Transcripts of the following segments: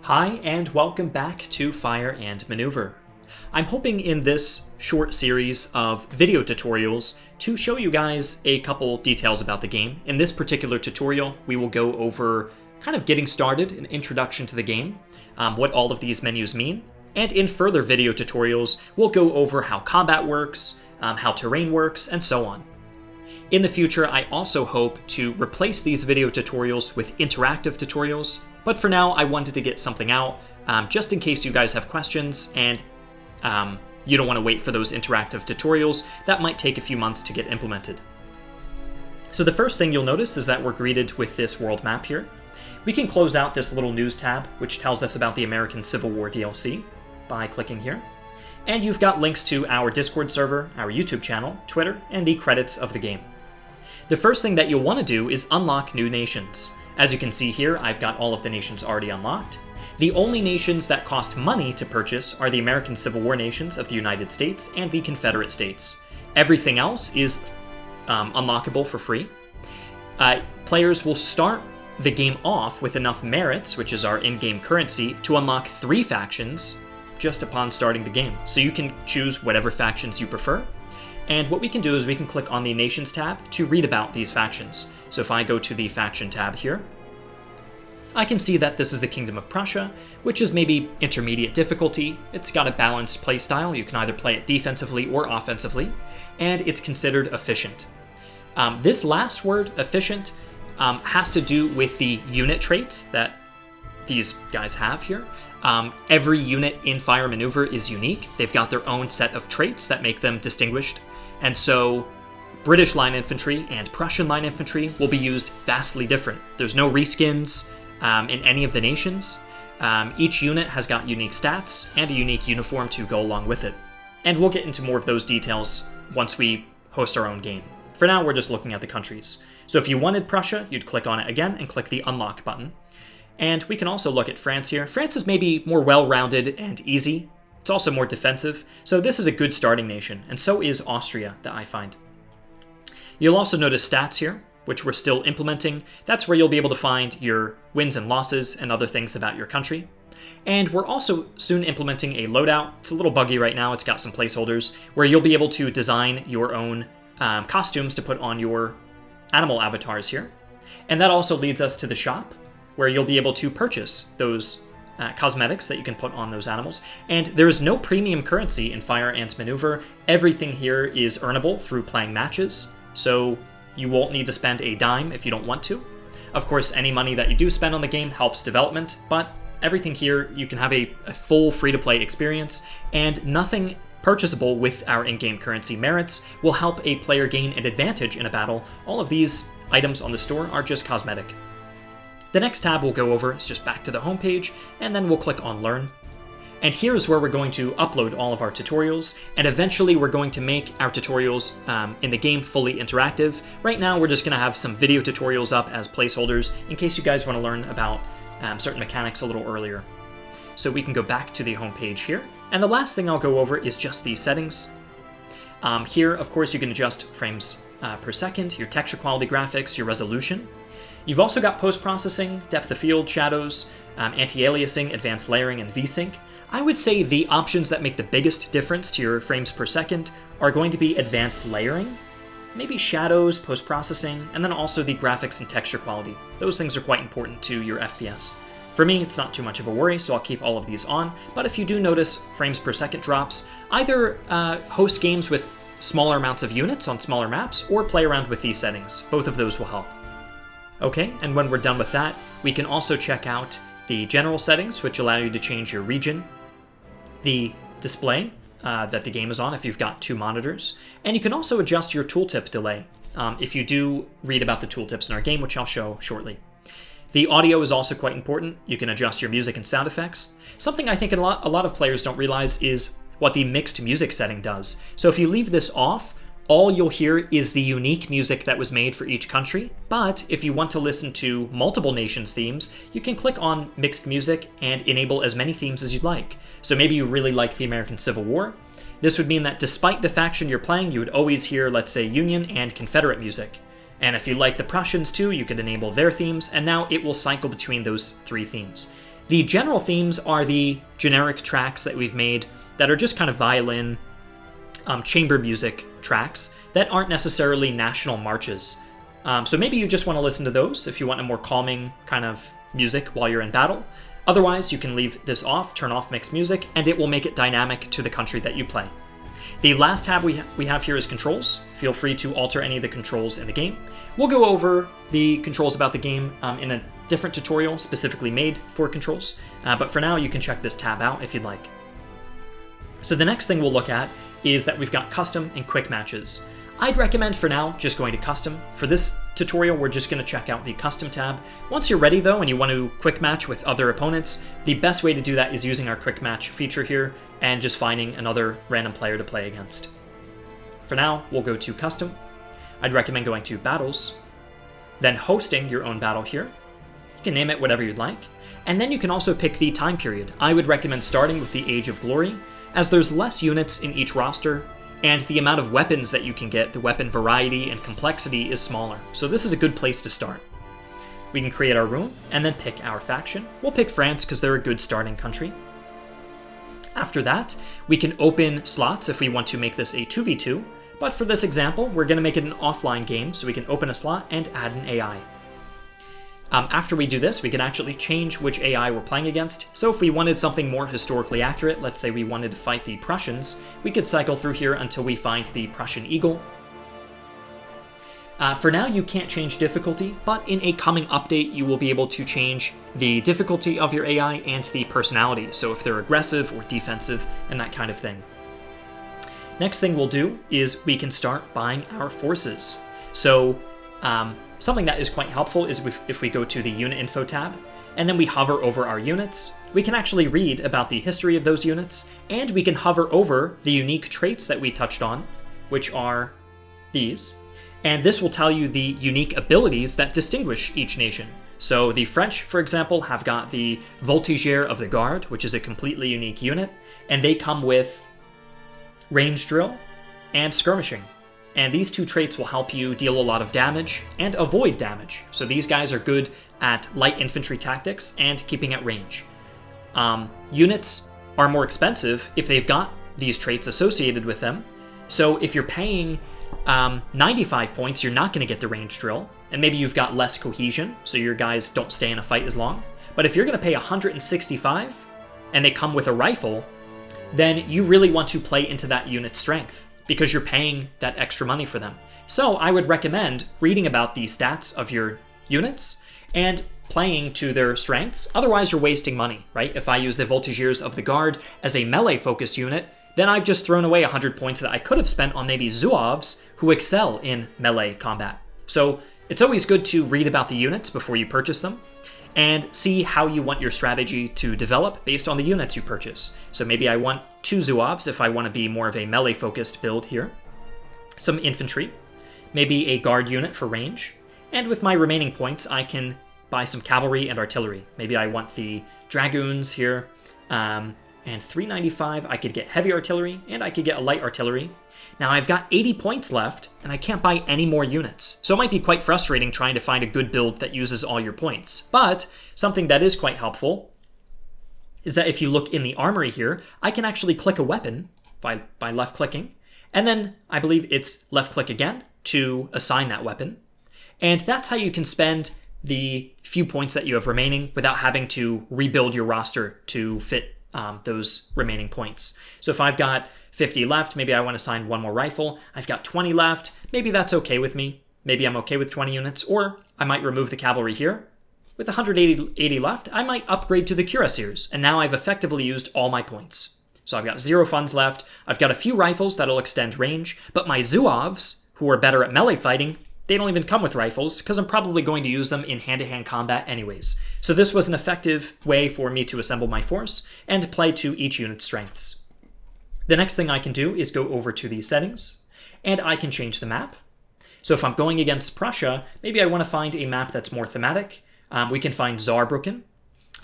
Hi, and welcome back to Fire and Maneuver. I'm hoping in this short series of video tutorials to show you guys a couple details about the game. In this particular tutorial, we will go over kind of getting started, an introduction to the game, what all of these menus mean, and in further video tutorials, we'll go over how combat works, how terrain works, and so on. In the future, I also hope to replace these video tutorials with interactive tutorials, but for now, I wanted to get something out, just in case you guys have questions, and you don't want to wait for those interactive tutorials. That might take a few months to get implemented. So the first thing you'll notice is that we're greeted with this world map here. We can close out this little news tab, which tells us about the American Civil War DLC, by clicking here. And you've got links to our Discord server, our YouTube channel, Twitter, and the credits of the game. The first thing that you'll want to do is unlock new nations. As you can see here, I've got all of the nations already unlocked. The only nations that cost money to purchase are the American Civil War nations of the United States and the Confederate States. Everything else is unlockable for free. Players will start the game off with enough merits, which is our in-game currency, to unlock 3 factions just upon starting the game. So you can choose whatever factions you prefer. And what we can do is we can click on the Nations tab to read about these factions. So if I go to the Faction tab here, I can see that this is the Kingdom of Prussia, which is maybe intermediate difficulty. It's got a balanced playstyle. You can either play it defensively or offensively, and it's considered efficient. This last word, efficient, has to do with the unit traits that these guys have here. Every unit in Fire Maneuver is unique. They've got their own set of traits that make them distinguished. And so British Line Infantry and Prussian Line Infantry will be used vastly different. There's no reskins in any of the nations. Each unit has got unique stats and a unique uniform to go along with it. And we'll get into more of those details once we host our own game. For now, we're just looking at the countries. So if you wanted Prussia, you'd click on it again and click the Unlock button. And we can also look at France here. France is maybe more well-rounded and easy. It's also more defensive, so this is a good starting nation, and so is Austria, that I find. You'll also notice stats here, which we're still implementing. That's where you'll be able to find your wins and losses and other things about your country. And we're also soon implementing a loadout. It's a little buggy right now. It's got some placeholders where you'll be able to design your own costumes to put on your animal avatars here. And that also leads us to the shop, where you'll be able to purchase those cosmetics that you can put on those animals. And there is no premium currency in Fire and Maneuver. Everything here is earnable through playing matches, so you won't need to spend a dime if you don't want to. Of course, any money that you do spend on the game helps development, but everything here, you can have a full free-to-play experience, and nothing purchasable with our in-game currency merits will help a player gain an advantage in a battle. All of these items on the store are just cosmetic. The next tab we'll go over is just back to the home page, and then we'll click on Learn. And here's where we're going to upload all of our tutorials, and eventually we're going to make our tutorials in the game fully interactive. Right now we're just going to have some video tutorials up as placeholders in case you guys want to learn about certain mechanics a little earlier. So we can go back to the home page here, and the last thing I'll go over is just the settings. Here, of course, you can adjust frames per second, your texture quality graphics, your resolution. You've also got post-processing, depth of field, shadows, anti-aliasing, advanced layering, and VSync. I would say the options that make the biggest difference to your frames per second are going to be advanced layering, maybe shadows, post-processing, and then also the graphics and texture quality. Those things are quite important to your FPS. For me, it's not too much of a worry, so I'll keep all of these on, but if you do notice frames per second drops, either host games with smaller amounts of units on smaller maps, or play around with these settings. Both of those will help. Okay, and when we're done with that, we can also check out the general settings, which allow you to change your region, the display that the game is on if you've got 2 monitors, and you can also adjust your tooltip delay if you do read about the tooltips in our game, which I'll show shortly. The audio is also quite important. You can adjust your music and sound effects. Something I think a lot of players don't realize is what the mixed music setting does. So if you leave this off, all you'll hear is the unique music that was made for each country, but if you want to listen to multiple nations' themes, you can click on Mixed Music and enable as many themes as you'd like. So maybe you really like the American Civil War. This would mean that despite the faction you're playing, you would always hear, let's say, Union and Confederate music. And if you like the Prussians too, you could enable their themes, and now it will cycle between those 3 themes. The general themes are the generic tracks that we've made that are just kind of violin, chamber music tracks that aren't necessarily national marches. So maybe you just want to listen to those if you want a more calming kind of music while you're in battle. Otherwise, you can leave this off, turn off mixed music, and it will make it dynamic to the country that you play. The last tab we have here is controls. Feel free to alter any of the controls in the game. We'll go over the controls about the game in a different tutorial specifically made for controls, but for now you can check this tab out if you'd like. So the next thing we'll look at is that we've got custom and quick matches. I'd recommend for now just going to custom. For this tutorial, we're just going to check out the custom tab. Once you're ready though and you want to quick match with other opponents, the best way to do that is using our quick match feature here and just finding another random player to play against. For now, we'll go to custom. I'd recommend going to battles, then hosting your own battle here. You can name it whatever you'd like. And then you can also pick the time period. I would recommend starting with the Age of Glory, as there's less units in each roster, and the amount of weapons that you can get, the weapon variety and complexity, is smaller. So this is a good place to start. We can create our room and then pick our faction. We'll pick France because they're a good starting country. After that, we can open slots if we want to make this a 2v2, but for this example, we're going to make it an offline game, so we can open a slot and add an AI. After we do this, we can actually change which AI we're playing against. So if we wanted something more historically accurate, let's say we wanted to fight the Prussians, we could cycle through here until we find the Prussian Eagle. For now, you can't change difficulty, but in a coming update, you will be able to change the difficulty of your AI and the personality, so if they're aggressive or defensive and that kind of thing. Next thing we'll do is we can start buying our forces. So something that is quite helpful is if we go to the unit info tab and then we hover over our units, we can actually read about the history of those units, and we can hover over the unique traits that we touched on, which are these. And this will tell you the unique abilities that distinguish each nation. So the French, for example, have got the Voltigeur of the Guard, which is a completely unique unit, and they come with range drill and skirmishing. And these two traits will help you deal a lot of damage and avoid damage. So these guys are good at light infantry tactics and keeping at range. Units are more expensive if they've got these traits associated with them. So if you're paying 95 points, you're not going to get the range drill, and maybe you've got less cohesion, so your guys don't stay in a fight as long. But if you're going to pay 165 and they come with a rifle, then you really want to play into that unit's strength, because you're paying that extra money for them. So I would recommend reading about the stats of your units and playing to their strengths. Otherwise, you're wasting money, right? If I use the Voltigeurs of the Guard as a melee-focused unit, then I've just thrown away 100 points that I could have spent on maybe Zouaves who excel in melee combat. So it's always good to read about the units before you purchase them and see how you want your strategy to develop based on the units you purchase. So maybe I want 2 Zouaves if I want to be more of a melee-focused build here. Some infantry, maybe a guard unit for range, and with my remaining points I can buy some cavalry and artillery. Maybe I want the dragoons here, and 395 I could get heavy artillery, and I could get a light artillery. Now I've got 80 points left, and I can't buy any more units. So it might be quite frustrating trying to find a good build that uses all your points. But something that is quite helpful is that if you look in the armory here, I can actually click a weapon by left-clicking, and then I believe it's left-click again to assign that weapon. And that's how you can spend the few points that you have remaining without having to rebuild your roster to fit those remaining points. So if I've got 50 left, maybe I want to assign one more rifle. I've got 20 left. Maybe that's okay with me. Maybe I'm okay with 20 units, or I might remove the cavalry here. With 180 left, I might upgrade to the cuirassiers, and now I've effectively used all my points. So I've got 0 funds left. I've got a few rifles that'll extend range, but my Zouaves, who are better at melee fighting, they don't even come with rifles, because I'm probably going to use them in hand-to-hand combat anyways. So this was an effective way for me to assemble my force and play to each unit's strengths. The next thing I can do is go over to the settings, and I can change the map. So if I'm going against Prussia, maybe I want to find a map that's more thematic. We can find Saarbrücken.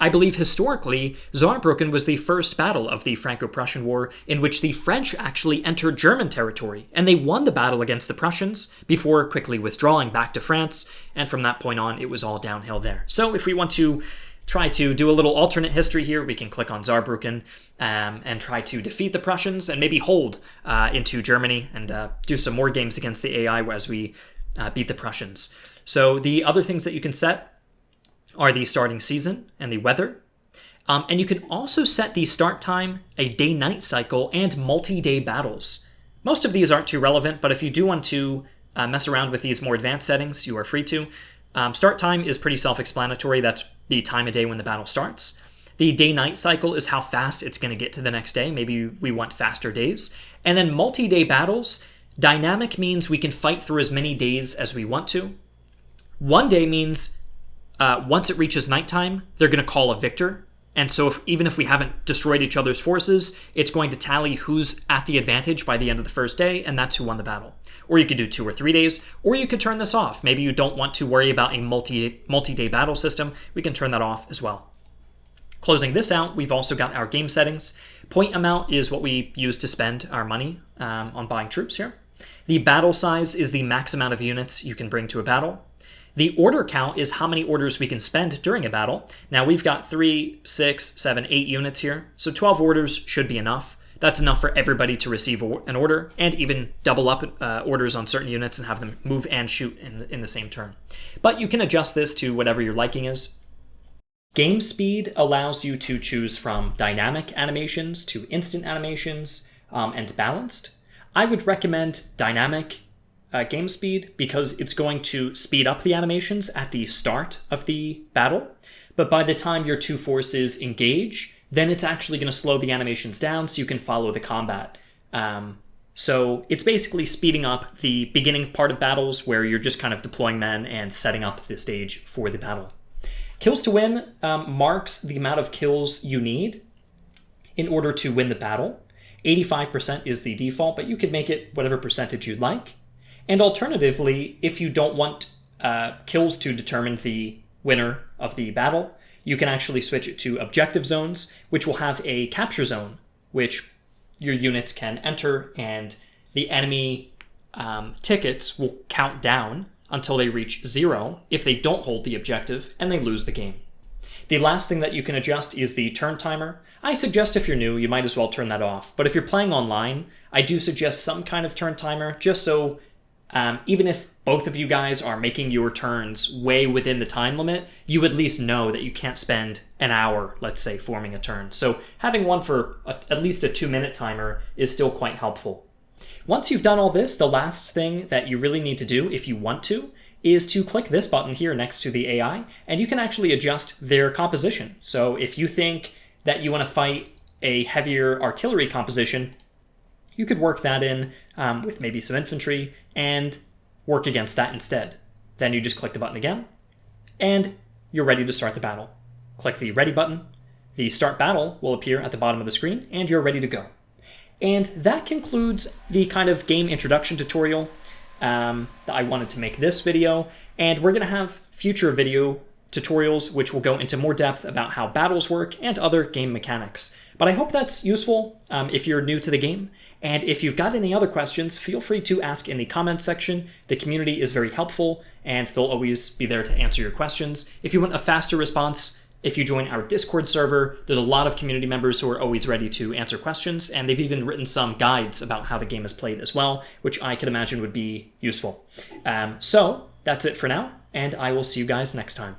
I believe historically, Saarbrücken was the first battle of the Franco-Prussian War in which the French actually entered German territory, and they won the battle against the Prussians before quickly withdrawing back to France, and from that point on, it was all downhill there. So if we want to try to do a little alternate history here. We can click on Saarbrücken and try to defeat the Prussians and maybe hold into Germany and do some more games against the AI as we beat the Prussians. So the other things that you can set are the starting season and the weather. And you can also set the start time, a day-night cycle, and multi-day battles. Most of these aren't too relevant, but if you do want to mess around with these more advanced settings, you are free to. Start time is pretty self-explanatory. That's the time of day when the battle starts. The day-night cycle is how fast it's going to get to the next day. Maybe we want faster days. And then multi-day battles, dynamic means we can fight through as many days as we want to. One day means once it reaches nighttime, they're going to call a victor. And so even if we haven't destroyed each other's forces, it's going to tally who's at the advantage by the end of the first day, and that's who won the battle. Or you could do 2 or 3 days, or you could turn this off. Maybe you don't want to worry about a multi-day battle system. We can turn that off as well. Closing this out, we've also got our game settings. Point amount is what we use to spend our money on buying troops here. The battle size is the max amount of units you can bring to a battle. The order count is how many orders we can spend during a battle. Now we've got 3, 6, 7, 8 units here, so 12 orders should be enough. That's enough for everybody to receive an order, and even double up orders on certain units and have them move and shoot in the same turn. But you can adjust this to whatever your liking is. Game speed allows you to choose from dynamic animations to instant animations and balanced. I would recommend dynamic game speed because it's going to speed up the animations at the start of the battle, but by the time your 2 forces engage, then it's actually going to slow the animations down so you can follow the combat. So it's basically speeding up the beginning part of battles where you're just kind of deploying men and setting up the stage for the battle. Kills to win marks the amount of kills you need in order to win the battle. 85% is the default, but you could make it whatever percentage you'd like. And alternatively, if you don't want kills to determine the winner of the battle, you can actually switch it to objective zones, which will have a capture zone, which your units can enter, and the enemy tickets will count down until they reach 0 if they don't hold the objective and they lose the game. The last thing that you can adjust is the turn timer. I suggest if you're new, you might as well turn that off. But if you're playing online, I do suggest some kind of turn timer, just so even if both of you guys are making your turns way within the time limit, you at least know that you can't spend an hour, let's say, forming a turn. So having one for at least a 2-minute timer is still quite helpful. Once you've done all this, the last thing that you really need to do, if you want to, is to click this button here next to the AI, and you can actually adjust their composition. So if you think that you want to fight a heavier artillery composition, you could work that in with maybe some infantry and work against that instead. Then you just click the button again, and you're ready to start the battle. Click the Ready button, the Start Battle will appear at the bottom of the screen, and you're ready to go. And that concludes the kind of game introduction tutorial that I wanted to make this video, and we're going to have future video tutorials which will go into more depth about how battles work and other game mechanics. But I hope that's useful if you're new to the game, and if you've got any other questions, feel free to ask in the comments section. The community is very helpful, and they'll always be there to answer your questions. If you want a faster response, if you join our Discord server, there's a lot of community members who are always ready to answer questions, and they've even written some guides about how the game is played as well, which I could imagine would be useful. So that's it for now, and I will see you guys next time.